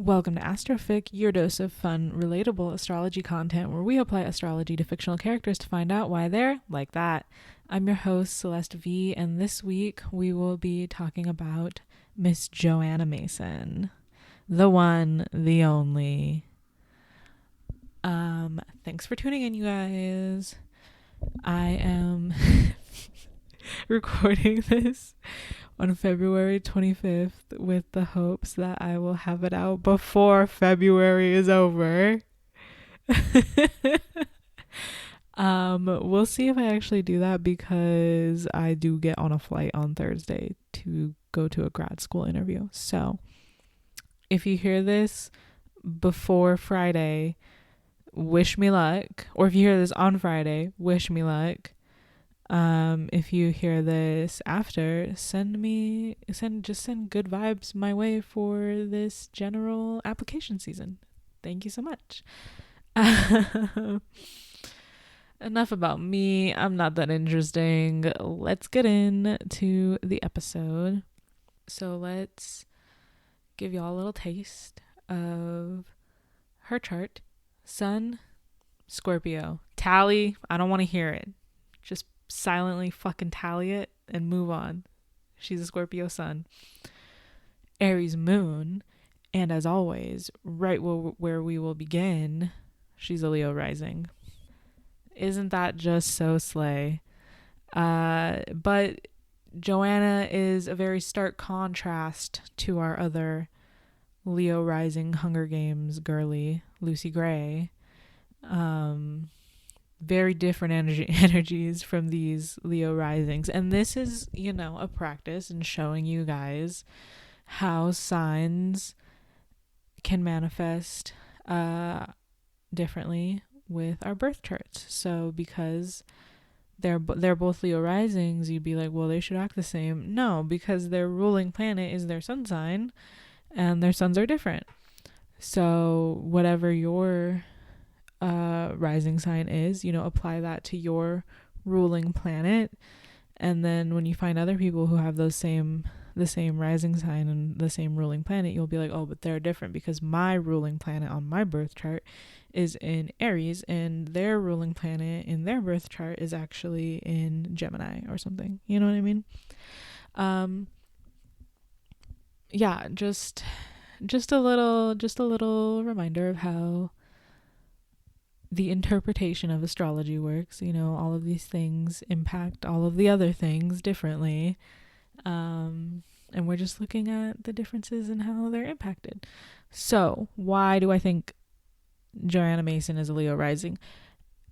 Welcome to AstroFic, your dose of fun, relatable astrology content where we apply astrology to fictional characters to find out why they're like that. I'm your host, Celeste V, and this week we will be talking about Miss Johanna Mason. The one, the only. Thanks for tuning in, you guys. I am recording this on February 25th with the hopes that I will have it out before February is over. We'll see if I actually do that because I do get on a flight on Thursday to go to a grad school interview. So if you hear this before Friday, wish me luck. Or if you hear this on Friday, wish me luck. If you hear this after, send good vibes my way for this general application season. Thank you so much. Enough about me. I'm not that interesting. Let's get into the episode. So let's give y'all a little taste of her chart. Sun, Scorpio. Tally, I don't want to hear it. Just silently fucking tally it and move on. She's a Scorpio sun. Aries moon, and as always, right where we will begin, she's a Leo rising. Isn't that just so slay? But Johanna is a very stark contrast to our other Leo rising Hunger Games girly, Lucy Gray. Very different energies from these Leo risings. And this is, a practice in showing you guys how signs can manifest differently with our birth charts. So because they're both Leo risings, you'd be like, well, they should act the same. No, because their ruling planet is their sun sign and their suns are different. So whatever your rising sign is, apply that to your ruling planet, and then when you find other people who have the same rising sign and the same ruling planet, you'll be like, oh, but they're different because my ruling planet on my birth chart is in Aries and their ruling planet in their birth chart is actually in Gemini or something. You know what I mean? Yeah, just a little reminder of how the interpretation of astrology works. All of these things impact all of the other things differently. And we're just looking at the differences in how they're impacted. So why do I think Johanna Mason is a Leo rising?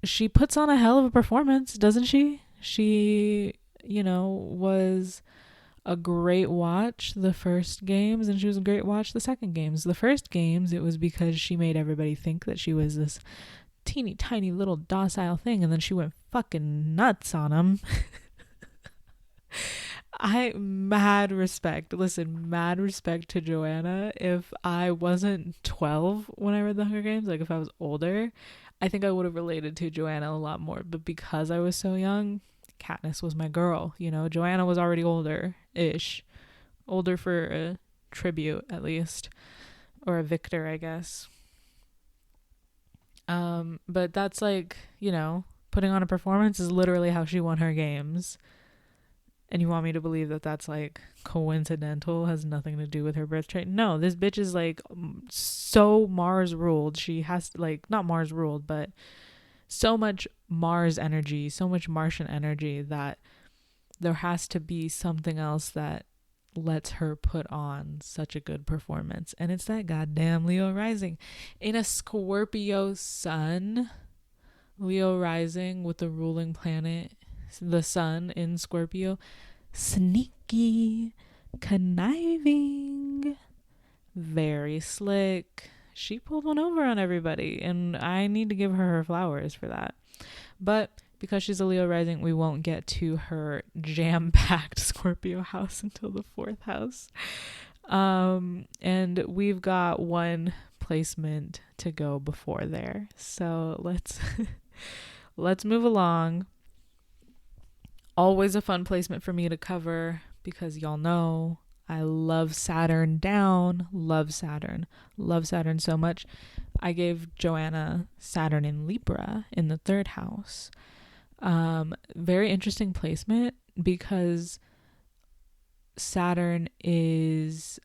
She puts on a hell of a performance, doesn't she? She, was a great watch the first games, and she was a great watch the second games. The first games, it was because she made everybody think that she was this teeny tiny little docile thing, and then she went fucking nuts on them. Mad respect to Johanna. If I wasn't 12 when I read the Hunger Games, like if I was older, I think I would have related to Johanna a lot more. But because I was so young, Katniss was my girl. Johanna was already older for a tribute at least, or a victor, I guess. But that's like, putting on a performance is literally how she won her games. And you want me to believe that that's like coincidental, has nothing to do with her birth chart? No, this bitch is like so Mars ruled. She has not Mars ruled, but so much Mars energy, so much Martian energy that there has to be something else that lets her put on such a good performance. And it's that goddamn Leo rising. In a Scorpio sun, Leo rising with the ruling planet, the sun in Scorpio, sneaky, conniving, very slick. She pulled one over on everybody, and I need to give her flowers for that. But because she's a Leo rising, we won't get to her jam-packed Scorpio house until the 4th house. And we've got one placement to go before there. So let's move along. Always a fun placement for me to cover because y'all know I love Saturn down. Love Saturn. Love Saturn so much. I gave Johanna Saturn in Libra in the 3rd house. Very interesting placement because Saturn is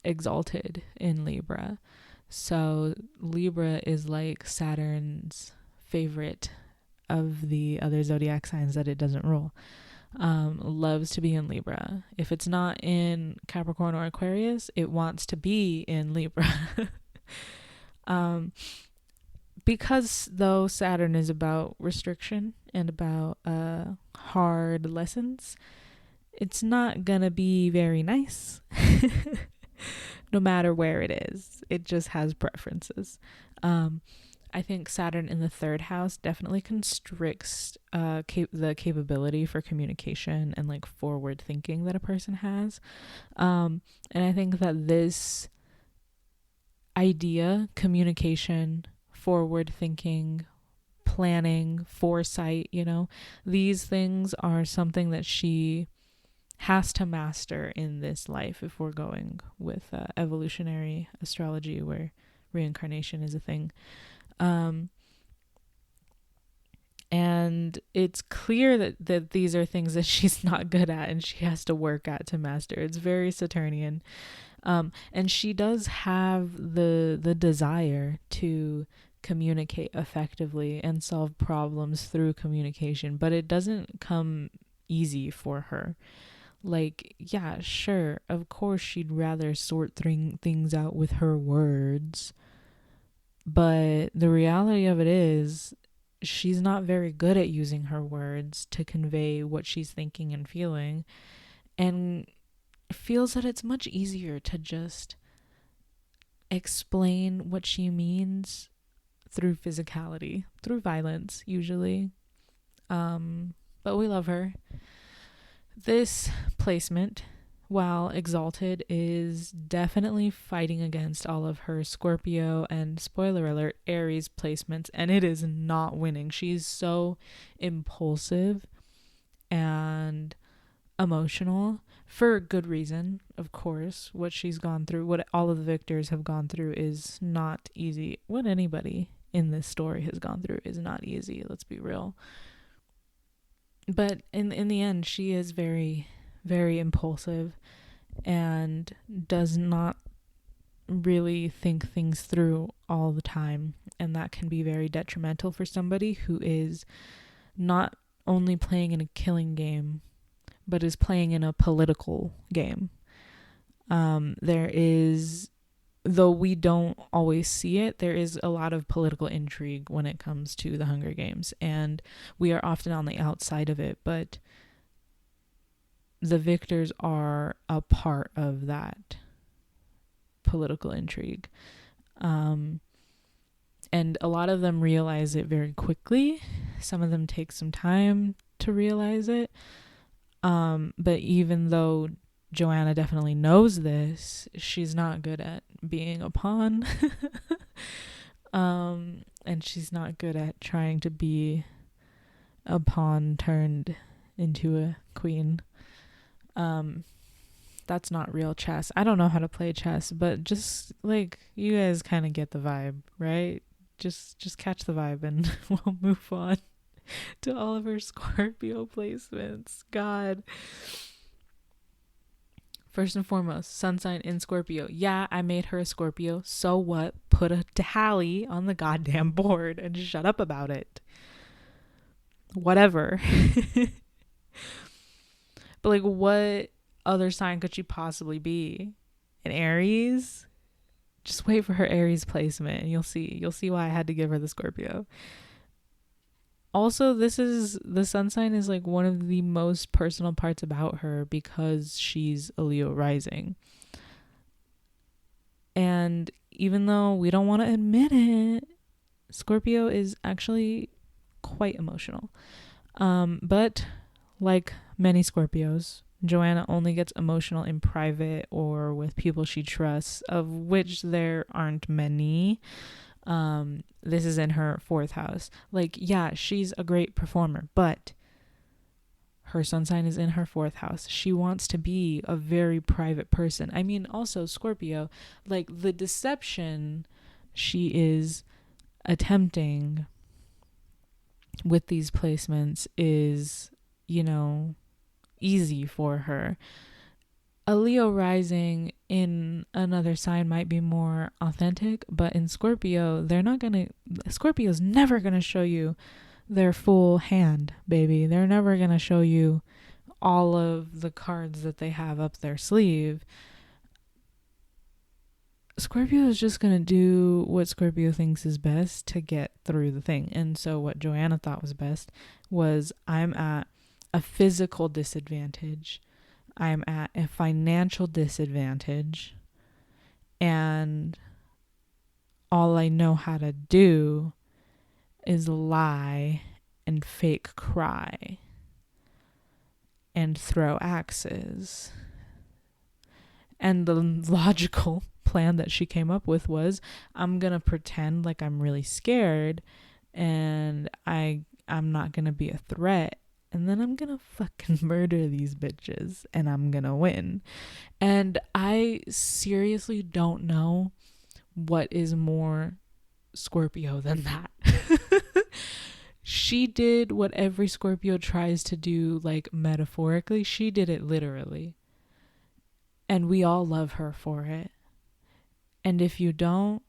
exalted in Libra. So Libra is like Saturn's favorite of the other zodiac signs that it doesn't rule. Loves to be in Libra. If it's not in Capricorn or Aquarius, it wants to be in Libra. Because though Saturn is about restriction and about hard lessons, it's not gonna be very nice. No matter where it is, it just has preferences. I think Saturn in the 3rd house definitely constricts the capability for communication and like forward thinking that a person has. And I think that this idea, communication, forward thinking, planning, foresight, these things are something that she has to master in this life if we're going with evolutionary astrology where reincarnation is a thing. And it's clear that these are things that she's not good at and she has to work at to master. It's very Saturnian. And she does have the desire to communicate effectively and solve problems through communication, but it doesn't come easy for her. Like, yeah, sure, of course she'd rather sort things out with her words, but the reality of it is she's not very good at using her words to convey what she's thinking and feeling, and feels that it's much easier to just explain what she means through physicality, through violence usually. But we love her. This placement, while exalted, is definitely fighting against all of her Scorpio and, spoiler alert, Aries placements, and it is not winning. She's so impulsive and emotional for good reason, of course. What she's gone through, what all of the victors have gone through, is not easy. What anybody in this story has gone through is not easy, let's be real. But in the end, she is very, very impulsive and does not really think things through all the time, and that can be very detrimental for somebody who is not only playing in a killing game but is playing in a political game. There is, though we don't always see it, there is a lot of political intrigue when it comes to the Hunger Games, and we are often on the outside of it, but the victors are a part of that political intrigue. And a lot of them realize it very quickly. Some of them take some time to realize it. But even though Johanna definitely knows this, she's not good at being a pawn. And she's not good at trying to be a pawn turned into a queen. That's not real chess. I don't know how to play chess, but just like, you guys kind of get the vibe, right? Just catch the vibe and we'll move on to all of her Scorpio placements. God. First and foremost, sun sign in Scorpio. Yeah, I made her a Scorpio. So what? Put a tally on the goddamn board and shut up about it. Whatever. But like, what other sign could she possibly be? An Aries? Just wait for her Aries placement and you'll see why I had to give her the Scorpio. Also, the sun sign is like one of the most personal parts about her because she's a Leo rising. And even though we don't want to admit it, Scorpio is actually quite emotional. But like many Scorpios, Johanna only gets emotional in private or with people she trusts, of which there aren't many. This is in her 4th house. Like, yeah, she's a great performer, but Her sun sign is in her 4th house. She wants to be a very private person. I mean, also Scorpio, like the deception she is attempting with these placements is, you know, easy for her. A Leo rising in another sign might be more authentic, but in Scorpio, Scorpio's never going to show you their full hand, baby. They're never going to show you all of the cards that they have up their sleeve. Scorpio is just going to do what Scorpio thinks is best to get through the thing. And so what Johanna thought was best was, I'm at a physical disadvantage. I'm at a financial disadvantage. And all I know how to do is lie and fake cry and throw axes. And the logical plan that she came up with was, I'm going to pretend like I'm really scared and I'm not going to be a threat. And then I'm going to fucking murder these bitches and I'm going to win. And I seriously don't know what is more Scorpio than that. She did what every Scorpio tries to do, like metaphorically. She did it literally. And we all love her for it. And if you don't,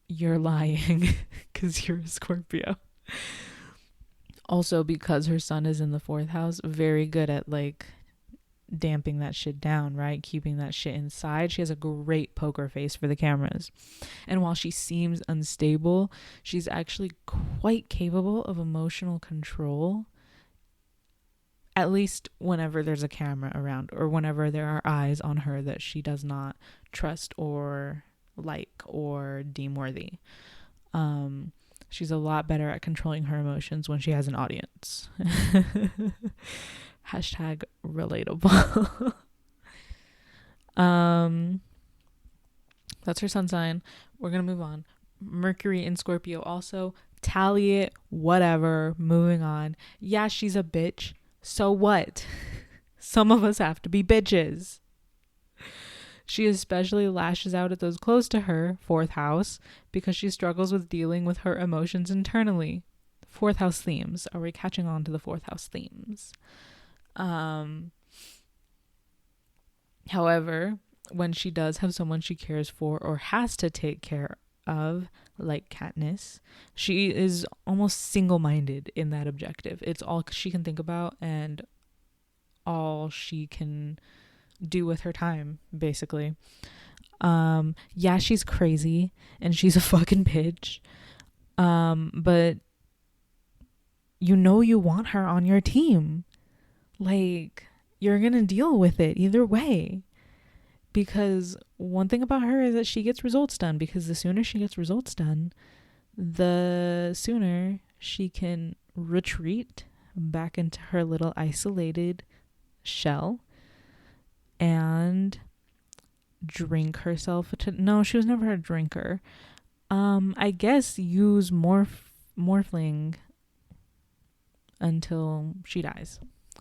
you're lying because you're a Scorpio. Also, because her sun is in the 4th house, very good at like damping that shit down, right? Keeping that shit inside. She has a great poker face for the cameras. And while she seems unstable, she's actually quite capable of emotional control. At least whenever there's a camera around or whenever there are eyes on her that she does not trust or like or deem worthy. She's a lot better at controlling her emotions when she has an audience. Hashtag relatable. That's her sun sign. We're going to move on. Mercury in Scorpio also. Tally it, whatever, moving on. Yeah, she's a bitch. So what? Some of us have to be bitches. She especially lashes out at those close to her, 4th house, because she struggles with dealing with her emotions internally. 4th house themes. Are we catching on to the 4th house themes? However, when she does have someone she cares for or has to take care of, like Katniss, she is almost single-minded in that objective. It's all she can think about and all she can do with her time, basically. Yeah, she's crazy and she's a fucking bitch. But you know you want her on your team. Like, you're gonna deal with it either way. Because one thing about her is that she gets results done, because the sooner she gets results done, the sooner she can retreat back into her little isolated shell and drink herself to, no, she was never a drinker. I guess use morphling until she dies.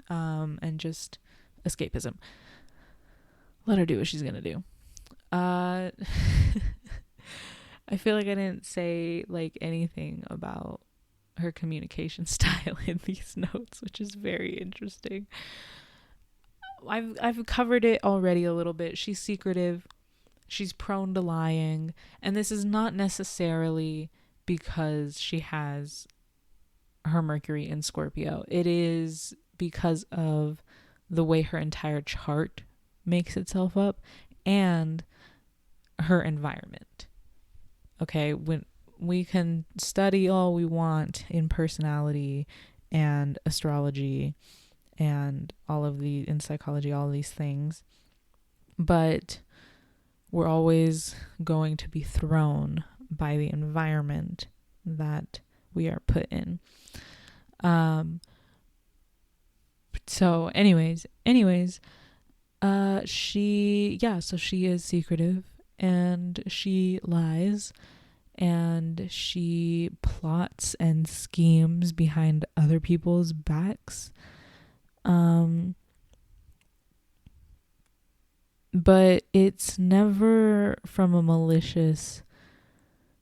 And just escapism. Let her do what she's gonna do. I feel like I didn't say like anything about her communication style in these notes, which is very interesting. I've covered it already a little bit. She's secretive. She's prone to lying. And this is not necessarily because she has her Mercury in Scorpio. It is because of the way her entire chart makes itself up and her environment. Okay, when we can study all we want in personality and astrology and in psychology, all these things, but we're always going to be thrown by the environment that we are put in. So anyways, so she is secretive and she lies and she plots and schemes behind other people's backs. But it's never from a malicious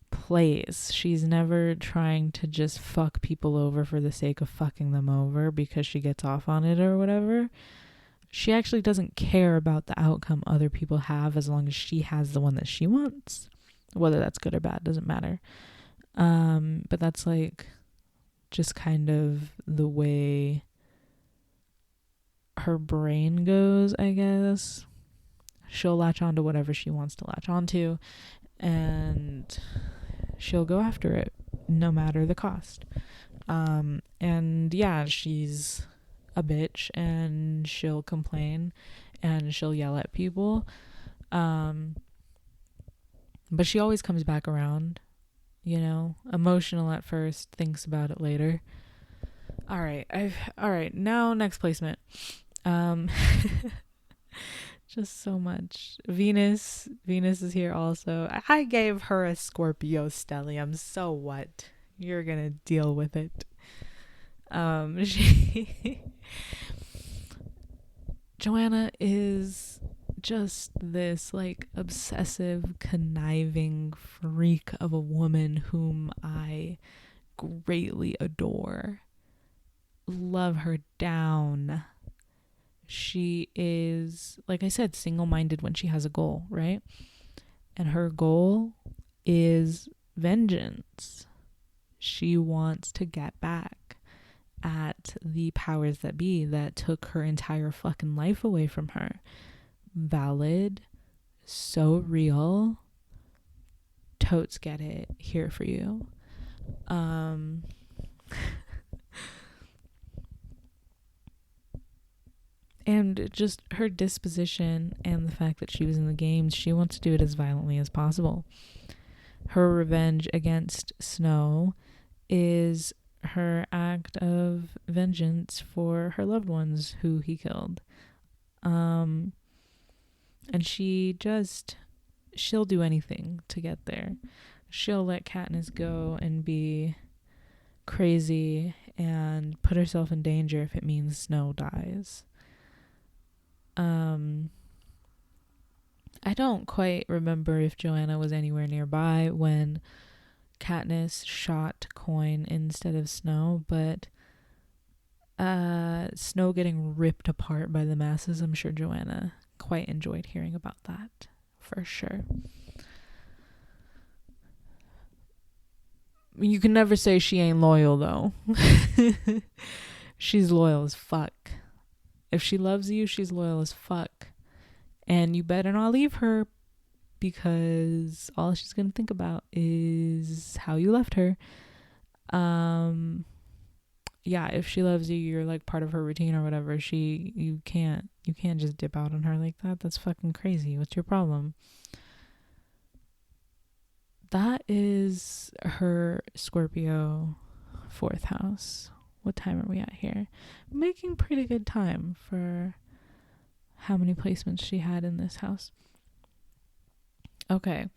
place. She's never trying to just fuck people over for the sake of fucking them over because she gets off on it or whatever. She actually doesn't care about the outcome other people have as long as she has the one that she wants. Whether that's good or bad doesn't matter. But that's like just kind of the way her brain goes, I guess. She'll latch on to whatever she wants to latch onto, and she'll go after it no matter the cost. And yeah, she's a bitch, and she'll complain and she'll yell at people. But she always comes back around, you know, emotional at first, thinks about it later. All right, now next placement. Just so much. Venus is here also. I gave her a Scorpio stellium, so what? You're gonna deal with it. Johanna is just this like obsessive, conniving freak of a woman whom I greatly adore. Love her down. She is, like I said, single-minded when she has a goal, right? And her goal is vengeance. She wants to get back at the powers that be that took her entire fucking life away from her. Valid, so real. Totes get it. Here for you. And just her disposition and the fact that she was in the games, she wants to do it as violently as possible. Her revenge against Snow is her act of vengeance for her loved ones who he killed. And she'll do anything to get there. She'll let Katniss go and be crazy and put herself in danger if it means Snow dies. I don't quite remember if Johanna was anywhere nearby when Katniss shot Coin instead of Snow, but Snow getting ripped apart by the masses, I'm sure Johanna quite enjoyed hearing about that, for sure. You can never say she ain't loyal, though. She's loyal as fuck. If she loves you, she's loyal as fuck. And you better not leave her, because all she's going to think about is how you left her. Yeah, if she loves you, you're like part of her routine or whatever. You can't just dip out on her like that. That's fucking crazy. What's your problem? That is her Scorpio 4th house. What time are we at here? Making pretty good time for how many placements she had in this house. Okay,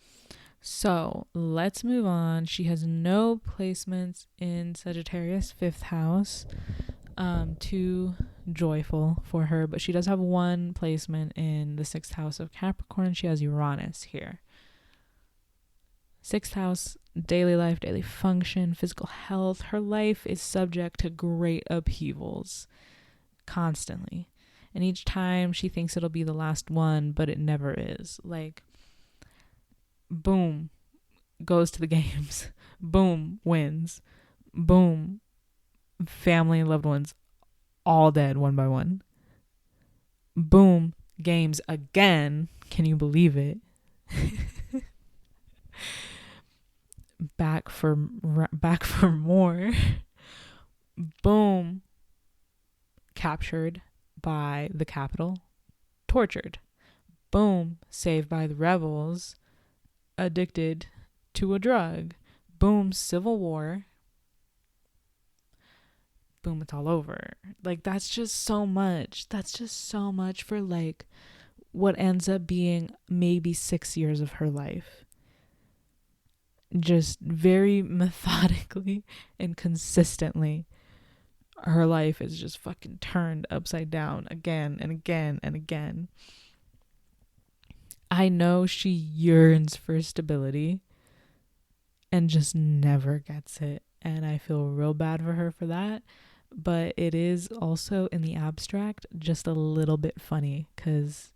so let's move on. She has no placements in Sagittarius 5th house. Too joyful for her, but she does have one placement in the 6th house of Capricorn. She has Uranus here. 6th house, daily life, daily function, physical health. Her life is subject to great upheavals constantly. And each time she thinks it'll be the last one, but it never is. Like, boom, goes to the games. Boom, wins. Boom, family and loved ones all dead one by one. Boom, games again. Can you believe it? Back for more. Boom, captured by the Capitol, tortured. Boom, saved by the rebels, addicted to a drug. Boom, civil war. Boom, it's all over. Like, that's just so much. That's just so much for like what ends up being maybe 6 years of her life. just very methodically and consistently, her life is just fucking turned upside down again and again and again. I know she yearns for stability and just never gets it. And I feel real bad for her for that. But it is also, in the abstract, just a little bit funny because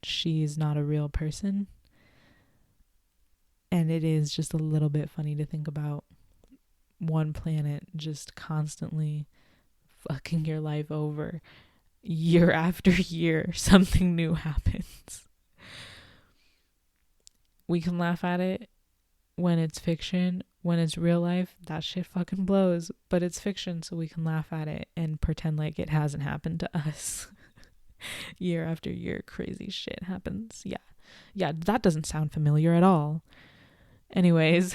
she's not a real person. And it is just a little bit funny to think about one planet just constantly fucking your life over. Year after year, something new happens. We can laugh at it when it's fiction. When it's real life, that shit fucking blows. But it's fiction, so we can laugh at it and pretend like it hasn't happened to us. Year after year, crazy shit happens. Yeah, that doesn't sound familiar at all. Anyways,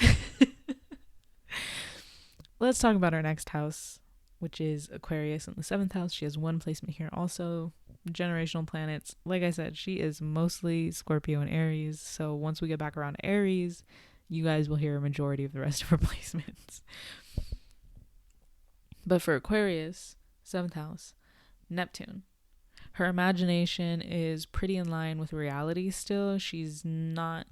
let's talk about our next house, which is Aquarius in the 7th house. She has one placement here also. Generational planets. Like I said, she is mostly Scorpio and Aries. So once we get back around to Aries, you guys will hear a majority of the rest of her placements. But for Aquarius, 7th house, Neptune. Her imagination is pretty in line with reality still. She's not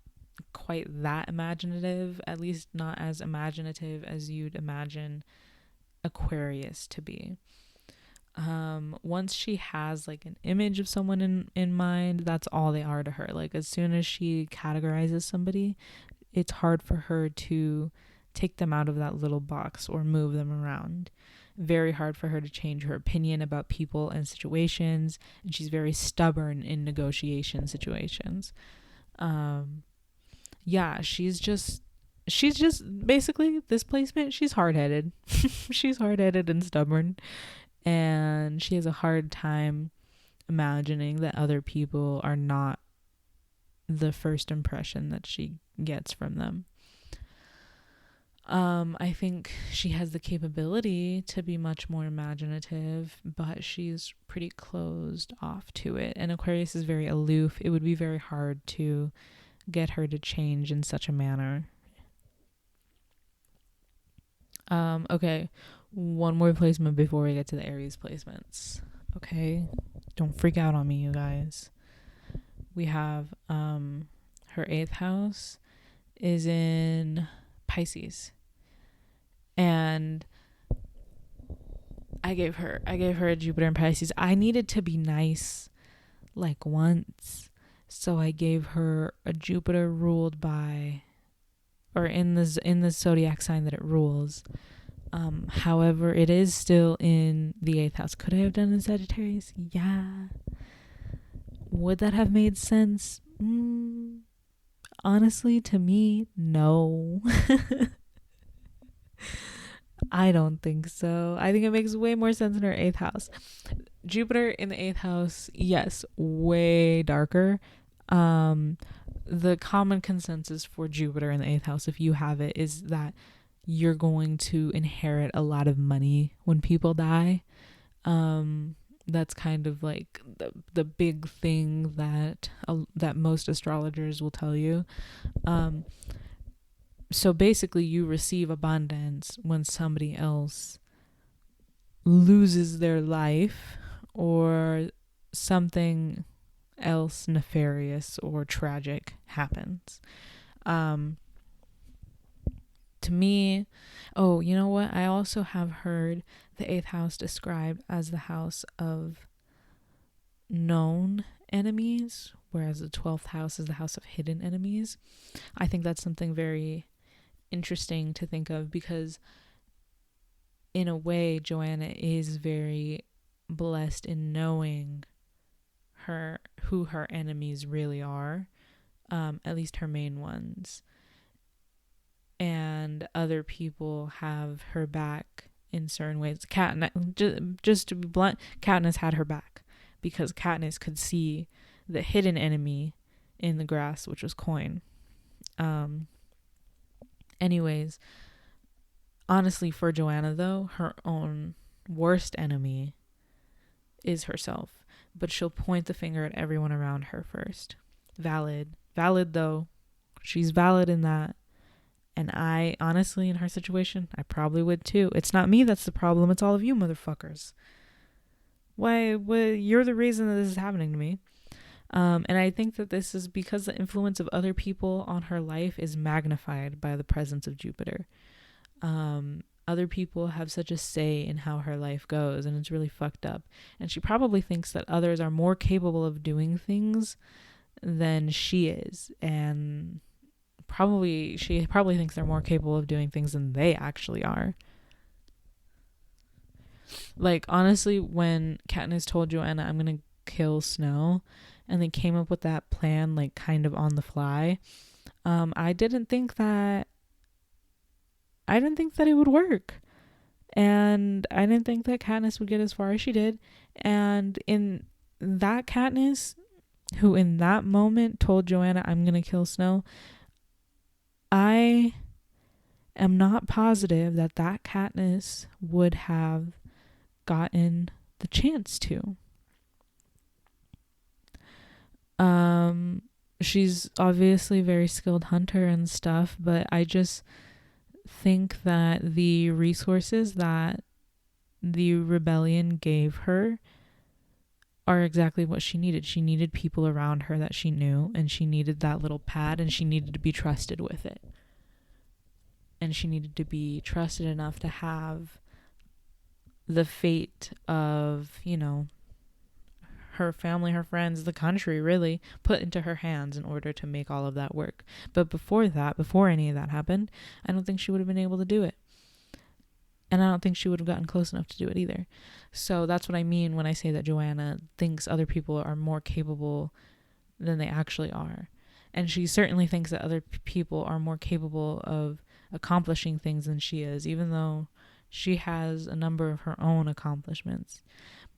quite that imaginative, at least not as imaginative as you'd imagine Aquarius to be. Once she has like an image of someone in mind, that's all they are to her. Like as soon as she categorizes somebody, it's hard for her to take them out of that little box or move them around. Very hard for her to change her opinion about people and situations, and she's very stubborn in negotiation situations. Yeah, she's just basically, this placement, she's hard-headed. She's hard-headed and stubborn, and she has a hard time imagining that other people are not the first impression that she gets from them. I think she has the capability to be much more imaginative, but she's pretty closed off to it. And Aquarius is very aloof. It would be very hard to get her to change in such a manner. Okay, one more placement before we get to the Aries placements. Okay, don't freak out on me, you guys. We have her 8th house is in Pisces, and I gave her a Jupiter in Pisces. I needed to be nice like once, so I gave her a Jupiter ruled by, or in the zodiac sign that it rules. However, it is still in the 8th house. Could I have done in Sagittarius? Yeah. Would that have made sense? Honestly, to me, no. I don't think so. I think it makes way more sense in her 8th house. Jupiter in the 8th house, yes, way darker. The common consensus for Jupiter in the 8th house, if you have it, is that you're going to inherit a lot of money when people die. That's kind of like the big thing that most astrologers will tell you. So basically you receive abundance when somebody else loses their life or something else nefarious or tragic happens. To me, you know what? I also have heard the 8th house described as the house of known enemies, whereas the 12th house is the house of hidden enemies. I think that's something very interesting to think of, because in a way Johanna is very blessed in knowing who her enemies really are, at least her main ones, and other people have her back in certain ways. Just to be blunt, Katniss had her back because Katniss could see the hidden enemy in the grass, which was Coin. Anyways, honestly, for Johanna though, her own worst enemy is herself, but she'll point the finger at everyone around her first. Valid though. She's valid in that. And I honestly, in her situation, I probably would too. It's not me that's the problem. It's all of you motherfuckers. Why, you're the reason that this is happening to me. And I think that this is because the influence of other people on her life is magnified by the presence of Jupiter. Other people have such a say in how her life goes, and it's really fucked up. And she probably thinks that others are more capable of doing things than she is. And she probably thinks they're more capable of doing things than they actually are. Like, honestly, when Katniss told Joanna, I'm gonna kill Snow, and they came up with that plan, like, kind of on the fly, I didn't think that it would work. And I didn't think that Katniss would get as far as she did. And in that Katniss, who in that moment told Joanna, I'm gonna kill Snow, I am not positive that Katniss would have gotten the chance to. She's obviously a very skilled hunter and stuff, but I just think that the resources that the rebellion gave her are exactly what she needed. She needed people around her that she knew, and she needed that little pad, and she needed to be trusted with it. And she needed to be trusted enough to have the fate of, you know, her family, her friends, the country really put into her hands in order to make all of that work. But before any of that happened, I don't think she would have been able to do it. And I don't think she would have gotten close enough to do it either. So that's what I mean when I say that Joanna thinks other people are more capable than they actually are. And she certainly thinks that other people are more capable of accomplishing things than she is, even though she has a number of her own accomplishments.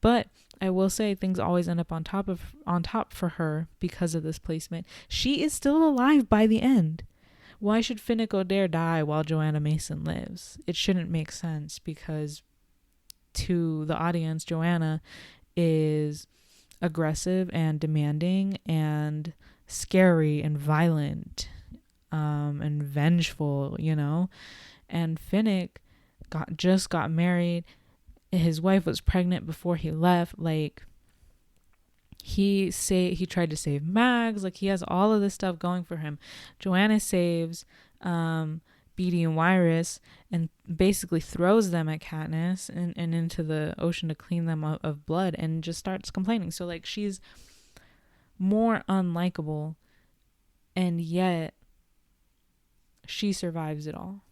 But I will say things always end up on top for her because of this placement. She is still alive by the end. Why should Finnick Odair die while Johanna Mason lives? It shouldn't make sense, because to the audience, Joanna is aggressive and demanding and scary and violent, and vengeful, you know. And Finnick just got married. His wife was pregnant before he left. Like, he tried to save Mags. Like, he has all of this stuff going for him. Joanna saves Beetee and Wyrus and basically throws them at Katniss and into the ocean to clean them of blood, and just starts complaining. So, like, she's more unlikable, and yet she survives it all.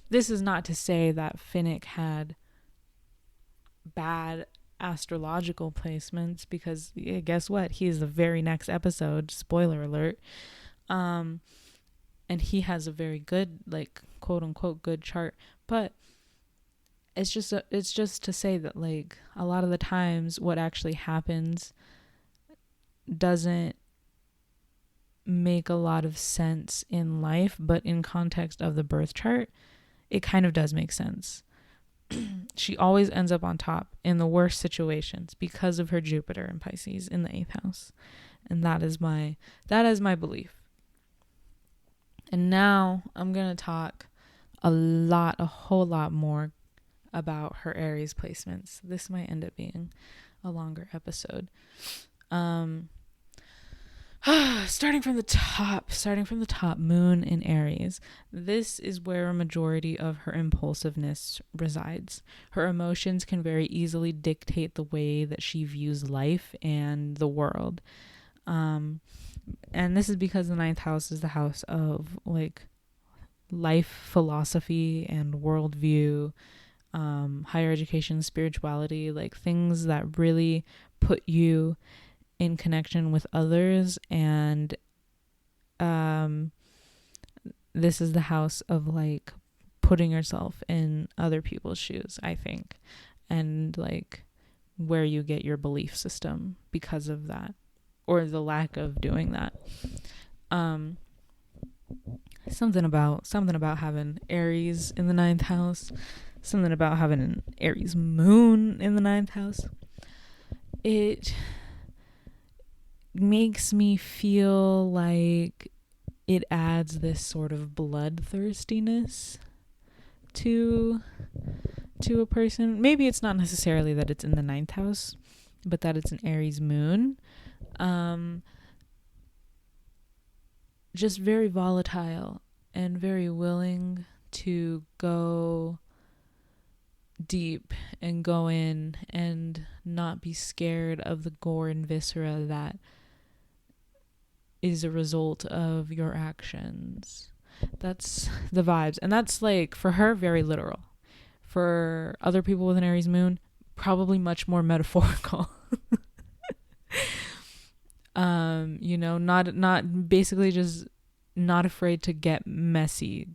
This is not to say that Finnick had bad astrological placements, because guess what? He is the very next episode, spoiler alert. And he has a very good, like, quote unquote good chart. But it's just to say that, like, a lot of the times what actually happens doesn't make a lot of sense in life, but in context of the birth chart, it kind of does make sense. She always ends up on top in the worst situations because of her Jupiter in Pisces in the 8th house. And that is my belief. And now I'm going to talk a whole lot more about her Aries placements. This might end up being a longer episode. Starting from the top, Moon in Aries. This is where a majority of her impulsiveness resides. Her emotions can very easily dictate the way that she views life and the world. And this is because the 9th house is the house of, like, life philosophy and worldview, higher education, spirituality, like things that really put you in connection with others. And this is the house of, like, putting yourself in other people's shoes, I think, and, like, where you get your belief system because of that, or the lack of doing that. Something about having Aries in the 9th house, something about having an Aries moon in the 9th house. It makes me feel like it adds this sort of bloodthirstiness to a person. Maybe it's not necessarily that it's in the 9th house, but that it's an Aries moon. Just very volatile and very willing to go deep and go in and not be scared of the gore and viscera that is a result of your actions. That's the vibes. And that's like, for her, very literal. For other people with an Aries moon, probably much more metaphorical. Not basically just not afraid to get messy,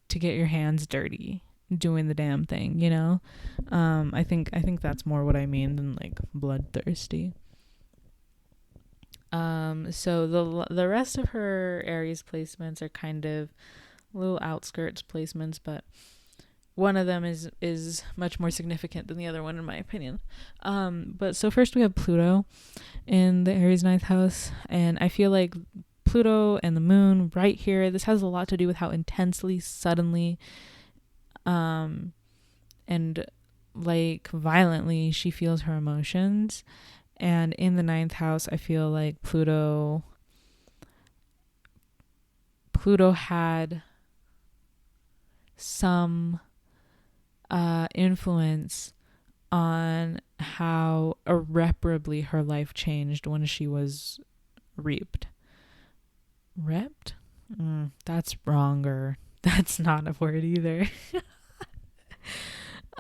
to get your hands dirty doing the damn thing, I think that's more what I mean than like bloodthirsty. So the rest of her Aries placements are kind of little outskirts placements, but one of them is much more significant than the other one, in my opinion. But so first we have Pluto in the Aries 9th house, and I feel like Pluto and the moon right here, this has a lot to do with how intensely, suddenly, and like violently she feels her emotions. And in the 9th house, I feel like Pluto had some influence on how irreparably her life changed when she was reaped. Reaped? That's wronger. That's not a word either.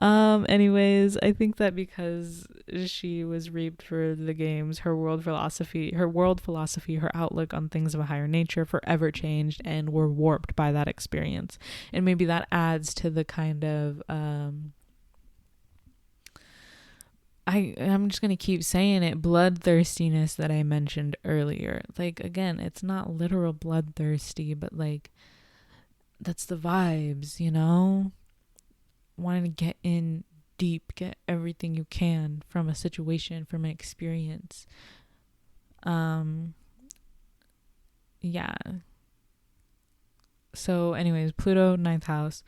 Anyways, I think that because she was reaped for the games, her world philosophy, her outlook on things of a higher nature forever changed and were warped by that experience. And maybe that adds to the kind of I'm just going to keep saying it, bloodthirstiness that I mentioned earlier. Like, again, it's not literal bloodthirsty, but like that's the vibes, wanting to get in deep, get everything you can from a situation, from an experience. Yeah. So anyways, Pluto, 9th house,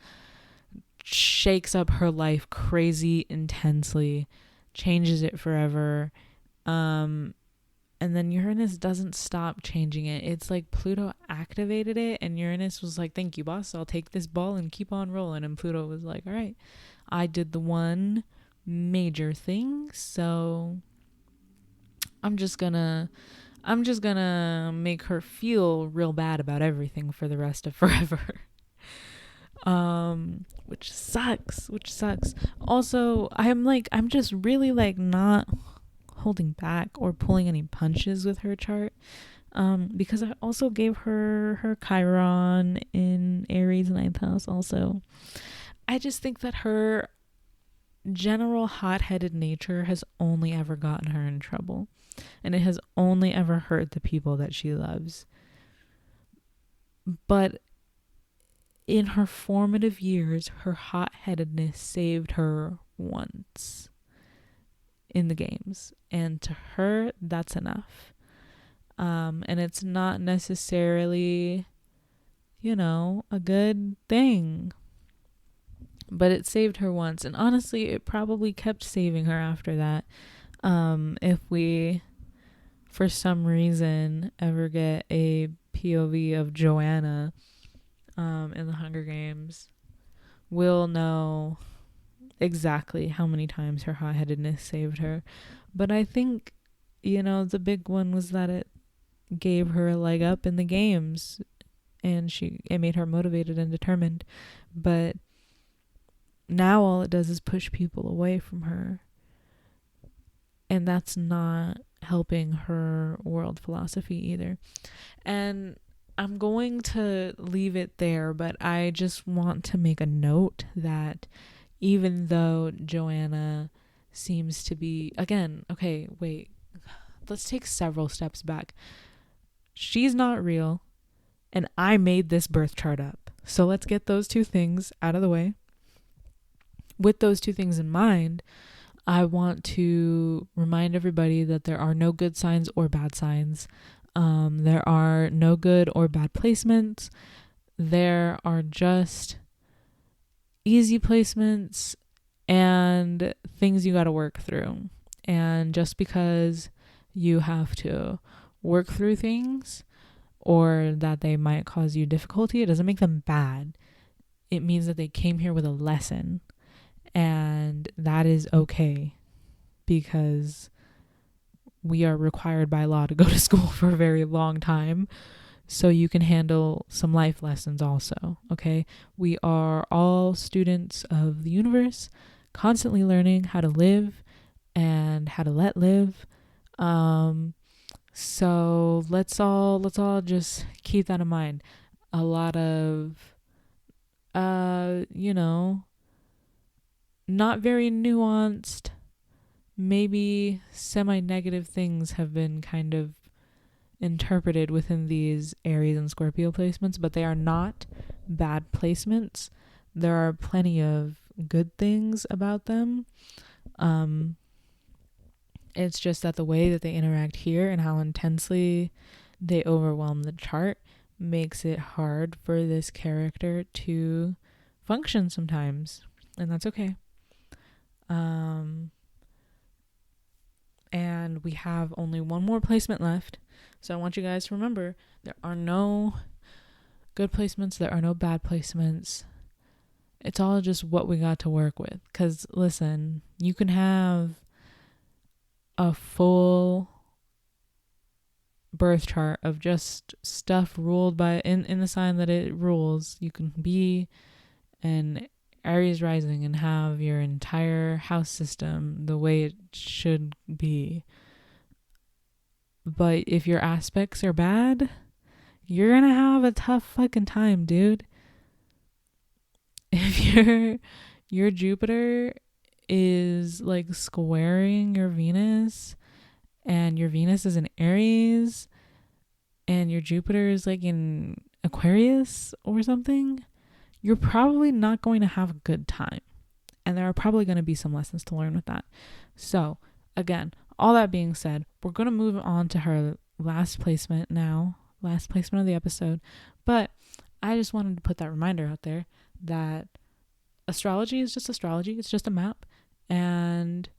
shakes up her life crazy intensely, changes it forever. And then Uranus doesn't stop changing it. It's like Pluto activated it and Uranus was like, thank you, boss. I'll take this ball and keep on rolling. And Pluto was like, all right, I did the one major thing. So I'm just gonna make her feel real bad about everything for the rest of forever. Which sucks. Also, I'm just really like not holding back or pulling any punches with her chart, because I also gave her Chiron in Aries 9th house also. I just think that her general hot-headed nature has only ever gotten her in trouble, and it has only ever hurt the people that she loves. But in her formative years, her hot-headedness saved her once in the games, and to her that's enough. And it's not necessarily a good thing, but it saved her once, and honestly it probably kept saving her after that. If we for some reason ever get a POV of Johanna in the Hunger Games, we'll know exactly how many times her hot-headedness saved her. But I think the big one was that it gave her a leg up in the games, and it made her motivated and determined. But now all it does is push people away from her, and that's not helping her world philosophy either. And I'm going to leave it there, but I just want to make a note that even though Johanna seems to be, again, okay, wait, let's take several steps back. She's not real, and I made this birth chart up. So let's get those two things out of the way. With those two things in mind, I want to remind everybody that there are no good signs or bad signs. There are no good or bad placements. There are just easy placements and things you got to work through. And just because you have to work through things or that they might cause you difficulty, it doesn't make them bad. It means that they came here with a lesson, and that is okay, because we are required by law to go to school for a very long time, so you can handle some life lessons also, okay? We are all students of the universe, constantly learning how to live and how to let live. So let's all just keep that in mind. A lot of not very nuanced, maybe semi-negative things have been kind of interpreted within these Aries and Scorpio placements, but they are not bad placements. There are plenty of good things about them. It's just that the way that they interact here and how intensely they overwhelm the chart makes it hard for this character to function sometimes, and that's okay. And we have only one more placement left, so I want you guys to remember there are no good placements, there are no bad placements. It's all just what we got to work with. Because listen, you can have a full birth chart of just stuff ruled by in the sign that it rules. You can be an Aries rising and have your entire house system the way it should be. But if your aspects are bad, you're gonna have a tough fucking time, dude. If your Jupiter is like squaring your Venus, and your Venus is in Aries, and your Jupiter is like in Aquarius or something, you're probably not going to have a good time. And there are probably going to be some lessons to learn with that. So, again, all that being said, we're going to move on to her last placement now. Last placement of the episode. But I just wanted to put that reminder out there that astrology is just astrology. It's just a map. And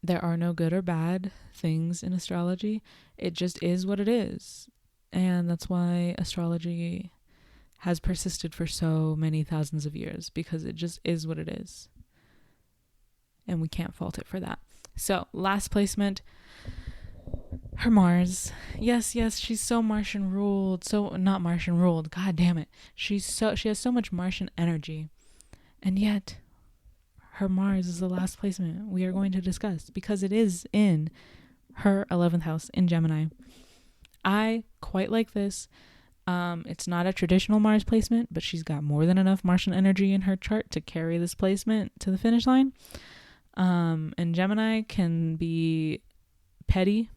there are no good or bad things in astrology. It just is what it is. And that's why astrology has persisted for so many thousands of years, because it just is what it is. And we can't fault it for that. So, last placement, her Mars. Yes, she's so Martian ruled. So, not Martian ruled. God damn it. She has so much Martian energy. And yet, her Mars is the last placement we are going to discuss, because it is in her 11th house in Gemini. I quite like this. It's not a traditional Mars placement, but she's got more than enough Martian energy in her chart to carry this placement to the finish line. And Gemini can be petty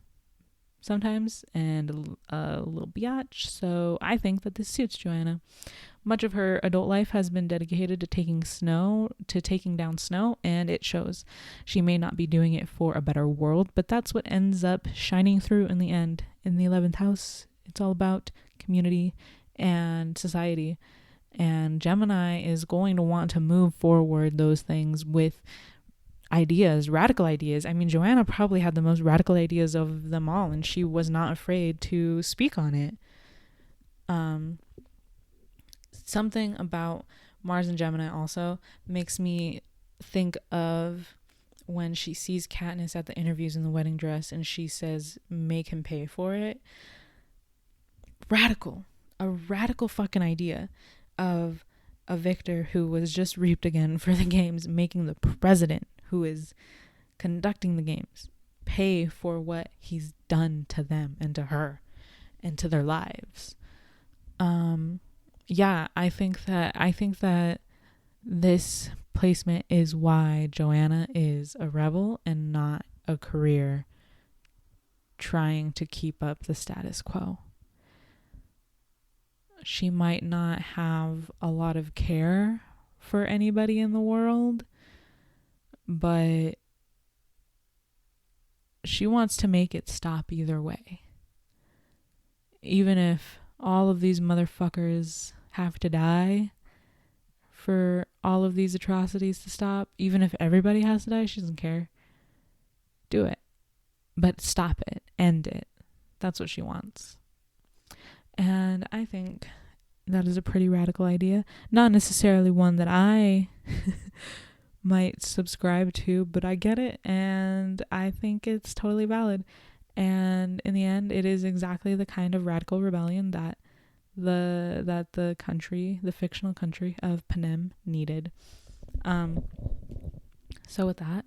sometimes and a little biatch, so I think that this suits Johanna. Much of her adult life has been dedicated to taking down snow, and it shows. She may not be doing it for a better world, but that's what ends up shining through in the end. In the 11th house, it's all about community and society, and Gemini is going to want to move forward those things with ideas, radical ideas. I mean, Johanna probably had the most radical ideas of them all, and she was not afraid to speak on it. Something about Mars and Gemini also makes me think of when she sees Katniss at the interviews in the wedding dress and she says, make him pay for it. A radical fucking idea of a victor who was just reaped again for the games, making the president who is conducting the games pay for what he's done to them and to her and to their lives. I think that this placement is why Johanna is a rebel and not a career trying to keep up the status quo. She might not have a lot of care for anybody in the world, but she wants to make it stop either way. Even if all of these motherfuckers have to die for all of these atrocities to stop, even if everybody has to die, she doesn't care. Do it. But stop it. End it. That's what she wants. And I think that is a pretty radical idea. Not necessarily one that I might subscribe to, but I get it, and I think it's totally valid. And in the end, it is exactly the kind of radical rebellion that the country, the fictional country of Panem, needed. So with that,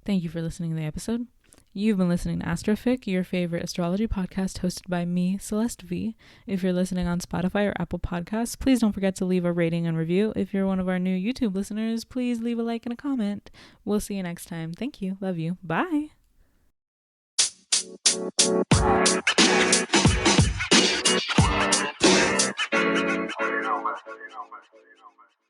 thank you for listening to the episode. You've been listening to AstroFic, your favorite astrology podcast hosted by me, Celeste V. If you're listening on Spotify or Apple Podcasts, please don't forget to leave a rating and review. If you're one of our new YouTube listeners, please leave a like and a comment. We'll see you next time. Thank you. Love you. Bye.